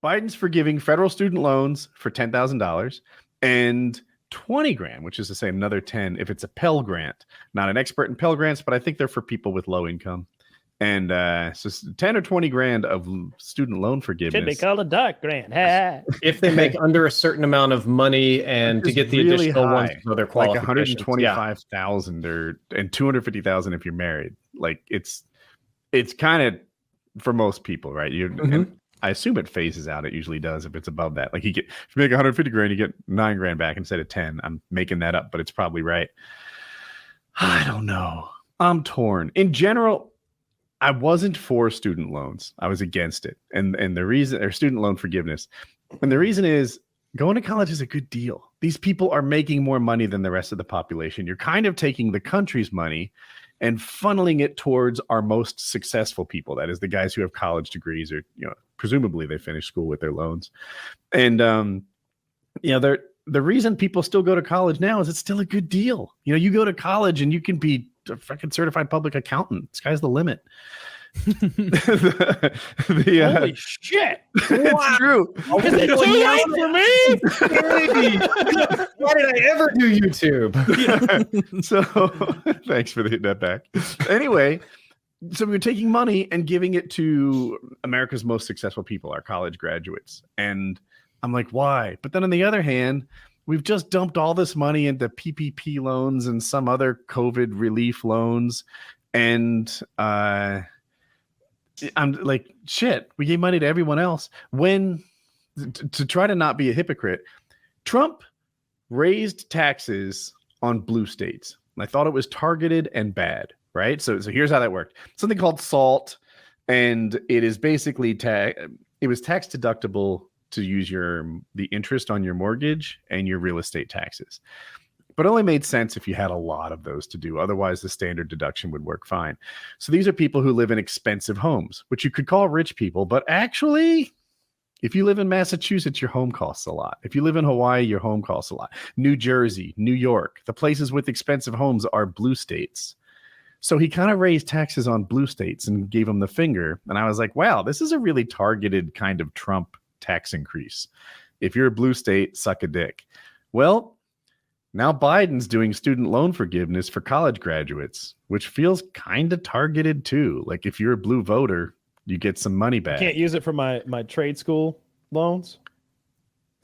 Biden's forgiving federal student loans for $10,000 and 20 grand, which is to say another 10 if it's a Pell Grant. Not an expert in Pell Grants, but I think they're for people with low income. And so 10 or 20 grand of student loan forgiveness. Should be called a dark grant. If they make under a certain amount of money and to get the really additional ones for their qualifications. Like 125,000 and 250,000 if you're married. Like it's kind of for most people, right? And I assume it phases out. It usually does if it's above that. Like if you make 150 grand, you get 9 grand back instead of 10. I'm making that up, but it's probably right. I don't know. I'm torn. In general, I wasn't for student loans. I was against it. And the reason, or student loan forgiveness. And the reason is going to college is a good deal. These people are making more money than the rest of the population. You're kind of taking the country's money and funneling it towards our most successful people. That is the guys who have college degrees or, presumably they finished school with their loans. And, the reason people still go to college now is it's still a good deal. You go to college and you can be a fucking certified public accountant. Sky's the limit. Holy shit! It's true. Is it too late for me? Why did I ever do YouTube? So thanks for hitting that back. Anyway, so we're taking money and giving it to America's most successful people, our college graduates. And I'm like, why? But then on the other hand, we've just dumped all this money into PPP loans and some other COVID relief loans. And I'm like, shit, we gave money to everyone else. When, to try to not be a hypocrite, Trump raised taxes on blue states. And I thought it was targeted and bad, right? So here's how that worked. Something called SALT. And it is basically, it was tax deductible to use the interest on your mortgage and your real estate taxes. But it only made sense if you had a lot of those to do. Otherwise, the standard deduction would work fine. So these are people who live in expensive homes, which you could call rich people. But actually, if you live in Massachusetts, your home costs a lot. If you live in Hawaii, your home costs a lot. New Jersey, New York, the places with expensive homes are blue states. So he kind of raised taxes on blue states and gave them the finger. And I was like, wow, this is a really targeted kind of Trump tax increase. If you're a blue state, suck a dick. Well, now Biden's doing student loan forgiveness for college graduates, which feels kind of targeted too. Like if you're a blue voter, you get some money back. Can't use it for my trade school loans.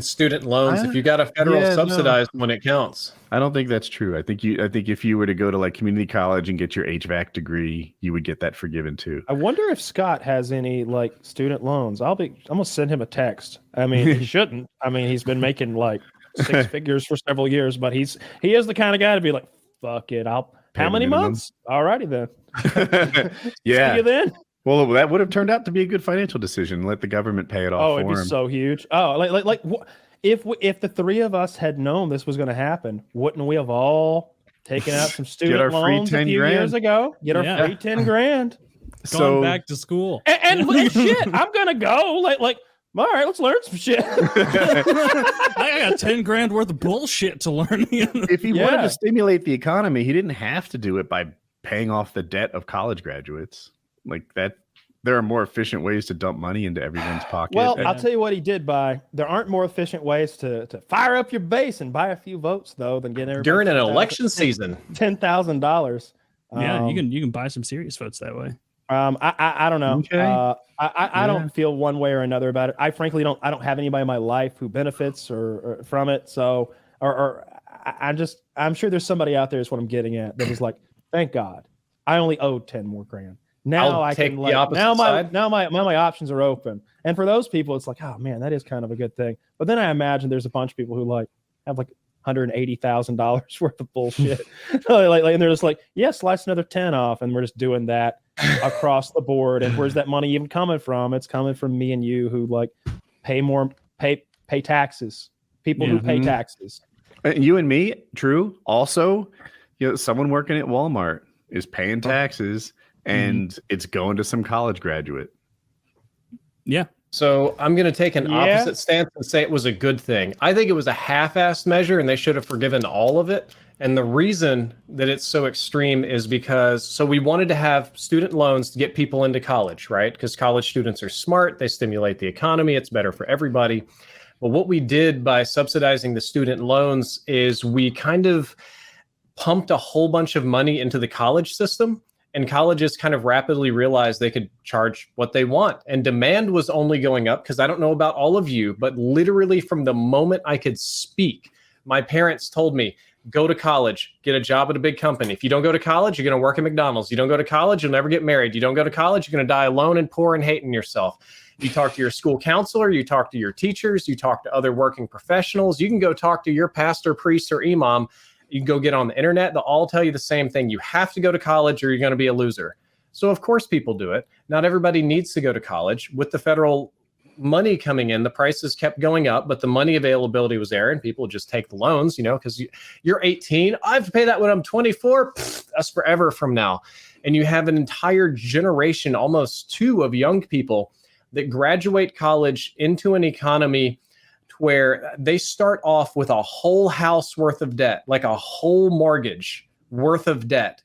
Student loans, if you got a federal subsidized one, it counts. I don't think that's true. I think if you were to go to like community college and get your HVAC degree, you would get that forgiven too. I wonder if Scott has any like student loans. I'm gonna send him a text. I mean, he shouldn't. I mean, he's been making like 6 figures for several years, but he is the kind of guy to be like, fuck it, I'll pay. How many months? Alrighty then. Yeah. See you then. Well, that would have turned out to be a good financial decision. Let the government pay it off. Oh, it'd be so huge. Oh, like if the three of us had known this was going to happen, wouldn't we have all taken out some student loans a few years ago? Get our free 10 grand. Going back to school. And shit, I'm gonna go. Like, all right, let's learn some shit. I got 10 grand worth of bullshit to learn. If he wanted to stimulate the economy, he didn't have to do it by paying off the debt of college graduates. Like that, there are more efficient ways to dump money into everyone's pocket. Well, I'll tell you what he did buy. There aren't more efficient ways to fire up your base and buy a few votes though than get everybody during an election season. $10,000. Yeah, you can buy some serious votes that way. I don't know. Okay. I don't feel one way or another about it. I frankly don't have anybody in my life who benefits or from it. So I'm sure there's somebody out there is what I'm getting at that is like, thank God I only owed 10 more grand. Now I can like now my options are open. And for those people, it's like, oh man, that is kind of a good thing. But then I imagine there's a bunch of people who like have like $180,000 worth of bullshit. and they're just like, yeah, slice another 10 off, and we're just doing that across the board. And where's that money even coming from? It's coming from me and you who like pay taxes. People who pay taxes. And you and me, true. Also, someone working at Walmart is paying taxes. And it's going to some college graduate. Yeah. So I'm going to take an opposite stance and say it was a good thing. I think it was a half-assed measure, and they should have forgiven all of it And the reason that it's so extreme is because, so we wanted to have student loans to get people into college, right? Because college students are smart, they stimulate the economy, it's better for everybody. But what we did by subsidizing the student loans is we kind of pumped a whole bunch of money into the college system, and colleges kind of rapidly realized they could charge what they want. And demand was only going up, because I don't know about all of you, but literally from the moment I could speak, my parents told me, go to college, get a job at a big company. If you don't go to college, you're going to work at McDonald's. You don't go to college, you'll never get married. You don't go to college, you're going to die alone and poor and hating yourself. You talk to your school counselor, you talk to your teachers, you talk to other working professionals. You can go talk to your pastor, priest, or imam. You can go get on the internet. They'll all tell you the same thing. You have to go to college or you're going to be a loser. So of course people do it. Not everybody needs to go to college. With the federal money coming in, the prices kept going up, but the money availability was there, and people just take the loans, because you're 18. I have to pay that when I'm 24. That's forever from now. And you have an entire generation, almost two, of young people that graduate college into an economy where they start off with a whole house worth of debt, like a whole mortgage worth of debt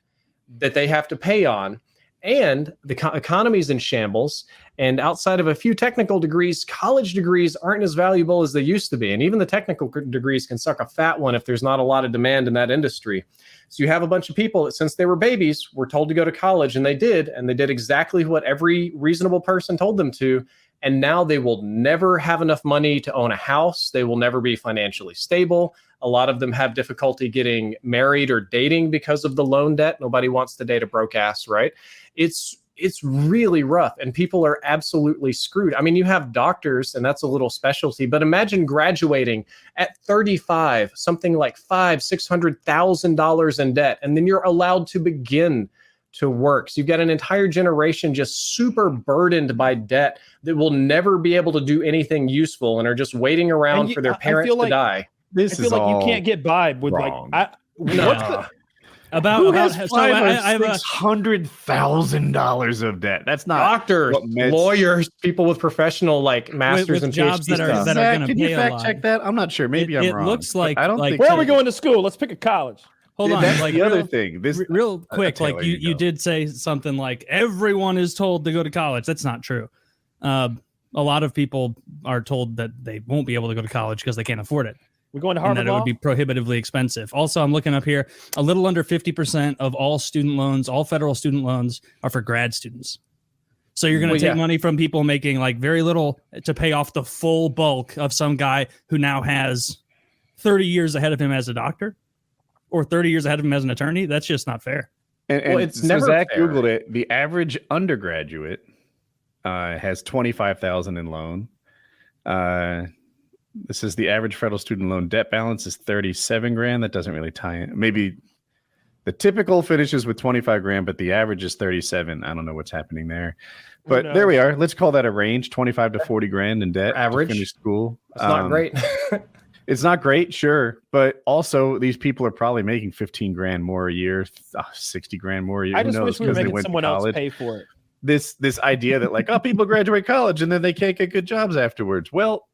that they have to pay on. And the economy's in shambles. And outside of a few technical degrees, college degrees aren't as valuable as they used to be. And even the technical degrees can suck a fat one if there's not a lot of demand in that industry. So you have a bunch of people that, since they were babies, were told to go to college, and they did exactly what every reasonable person told them to. And now they will never have enough money to own a house. They will never be financially stable. A lot of them have difficulty getting married or dating because of the loan debt. Nobody wants to date a broke ass, right? It's really rough, and people are absolutely screwed. I mean, you have doctors, and that's a little specialty, but imagine graduating at 35, something like $500,000-$600,000 in debt, and then you're allowed to begin to work. So you've got an entire generation just super burdened by debt that will never be able to do anything useful and are just waiting around for their parents to die. I feel like you can't get by with wrong. Who has $500,000 of debt? That's not doctors, lawyers, people with professional masters with and jobs PhD that are stuff. going to Can pay you a fact lot. check that? I'm not sure. Maybe I'm wrong. It looks like I don't think Where so. are we going to school? Let's pick a college. Hold on, That's the other real- thing. This real quick, Taylor, you did say something like everyone is told to go to college. That's not true. A lot of people are told that they won't be able to go to college because they can't afford it. We're going to And Harvard that it Law? would be prohibitively expensive. Also, I'm looking up here, a little under 50% of all student loans, all federal student loans, are for grad students. So you're going to take money from people making very little to pay off the full bulk of some guy who now has 30 years ahead of him as a doctor or 30 years ahead of him as an attorney. That's just not fair. And it's so never Zach fair. Googled it. The average undergraduate has $25,000 in loan. This is the average federal student loan debt balance is $37,000. That doesn't really tie in. Maybe the typical finishes with $25,000, but the average is $37,000. I don't know what's happening there, but there we are. Let's call that a range: $25,000 to $40,000 in debt. Average. To finish school. It's not great. It's not great, sure, but also these people are probably making $15,000 more a year, $60,000 more a year. I Who just knows? wish we were 'Cause they making went to someone else college. pay for it. This idea that people graduate college and then they can't get good jobs afterwards. Well,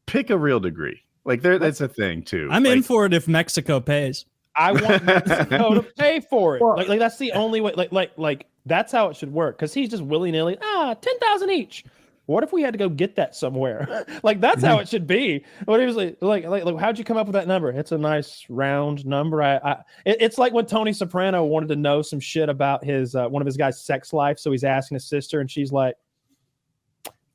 pick a real degree. That's a thing too. I'm in for it if Mexico pays. I want Mexico to pay for it. Like that's the only way. Like that's how it should work. Because he's just willy nilly. 10,000 each. What if we had to go get that somewhere? That's how it should be. What he was like, how'd you come up with that number? It's a nice round number. It's like when Tony Soprano wanted to know some shit about his one of his guys' sex life, so he's asking his sister, and she's like,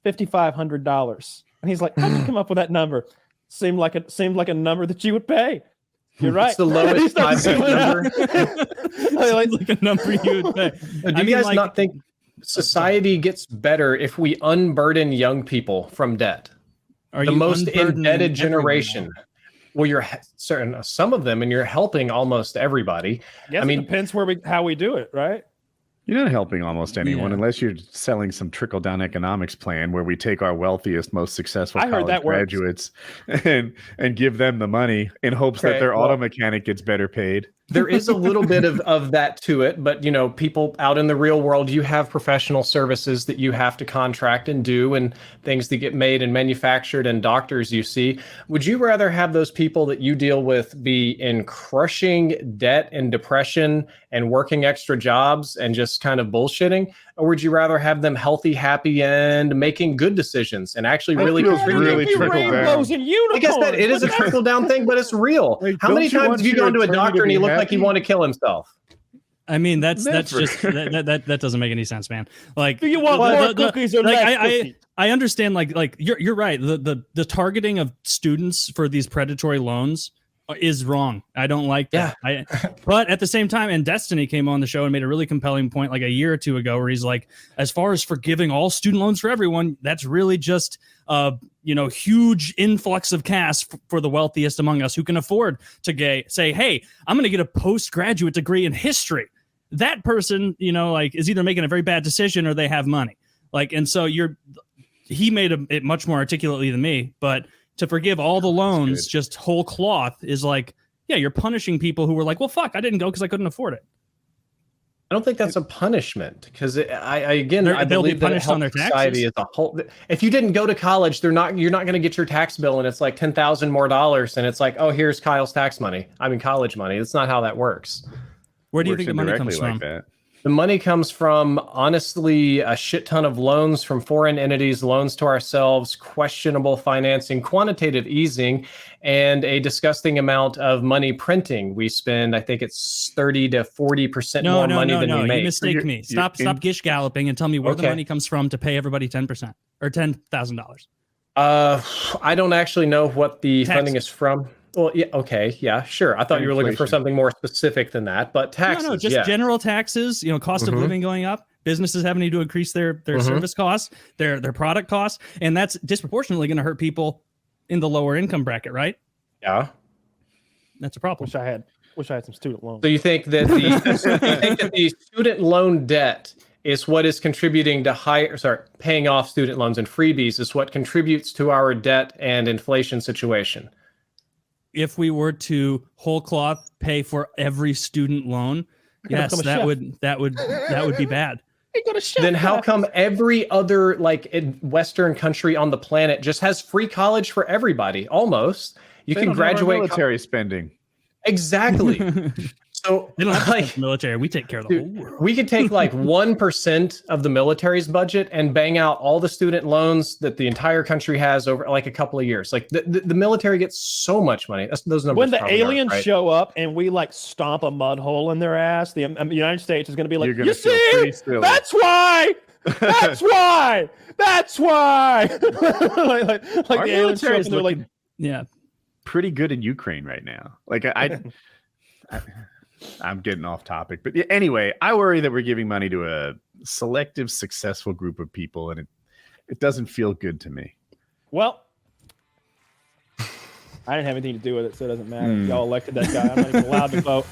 $5,500, and he's like, how'd you come up with that number? Seemed like a number that you would pay. You're right. It's the lowest number. like a number you would pay. Do you guys not think society gets better if we unburden young people from debt? Are the you most unburdening indebted generation. everyone? Well, you're certain some of them, and you're helping almost everybody. I mean, it depends how we do it, right? You're not helping almost anyone Yeah. unless you're selling some trickle down economics plan where we take our wealthiest, most successful I heard college that works. graduates and give them the money in hopes that Okay, their well- auto mechanic gets better paid. There is a little bit of that to it, but you know, people out in the real world, you have professional services that you have to contract and do, and things that get made and manufactured, and doctors you see. Would you rather have those people that you deal with be in crushing debt and depression and working extra jobs and just kind of bullshitting, or would you rather have them healthy, happy, and making good decisions and actually really trickle down. Like I said, it is a trickle down thing, but it's real. Like, how many times have you gone to a doctor and he looked like he wanted to kill himself? I mean, that's just that doesn't make any sense, man. Like, do you want more cookies or less cookies? I understand. Like you're right. The targeting of students for these predatory loans is wrong. I don't like that. Yeah. But at the same time, and Destiny came on the show and made a really compelling point like a year or two ago, where he's like, as far as forgiving all student loans for everyone, that's really just huge influx of cash for the wealthiest among us who can afford to say, hey, I'm going to get a postgraduate degree in history. That person, is either making a very bad decision or they have money. And so he made it much more articulately than me, but to forgive all the loans, just whole cloth, is like, yeah, you're punishing people who were like, well, fuck, I didn't go because I couldn't afford it. I don't think that's a punishment, because I believe that punished on their society as a whole. If you didn't go to college, you're not going to get your tax bill and it's like $10,000 more, and it's like, oh, here's Kyle's tax money. I mean, college money. That's not how that works. Where do you think the money comes from? The money comes from, honestly, a shit ton of loans from foreign entities, loans to ourselves, questionable financing, quantitative easing, and a disgusting amount of money printing. We spend, I think it's 30 to 40% more money than we make. You mistake me. Stop gish galloping and tell me where the money comes from to pay everybody 10% or $10,000. I don't actually know what the funding is from. Well, yeah, okay, yeah, sure. I thought you were looking for something more specific than that, but taxes. No, just general taxes. Cost of living going up, businesses having to increase their service costs, their product costs, and that's disproportionately going to hurt people in the lower income bracket, right? Yeah, that's a problem. Wish I had some student loans. So you think that the student loan debt is what is contributing to paying off student loans and freebies is what contributes to our debt and inflation situation? If we were to whole cloth pay for every student loan, yes, that would be bad. Then how come every other Western country on the planet just has free college for everybody? Almost. You can graduate. Military spending. Exactly. So they don't have military. We take care of the whole world. We could take 1% of the military's budget and bang out all the student loans that the entire country has over a couple of years. The military gets so much money. Those numbers. When the aliens show up and we stomp a mud hole in their ass, the United States is going to be like, you see, that's why. That's why. That's why. Our the aliens show up and they're like, yeah, pretty good in Ukraine right now. I'm getting off topic, but anyway, I worry that we're giving money to a selective, successful group of people, and it doesn't feel good to me. Well, I didn't have anything to do with it, so it doesn't matter. Y'all elected that guy. I'm not even allowed to vote.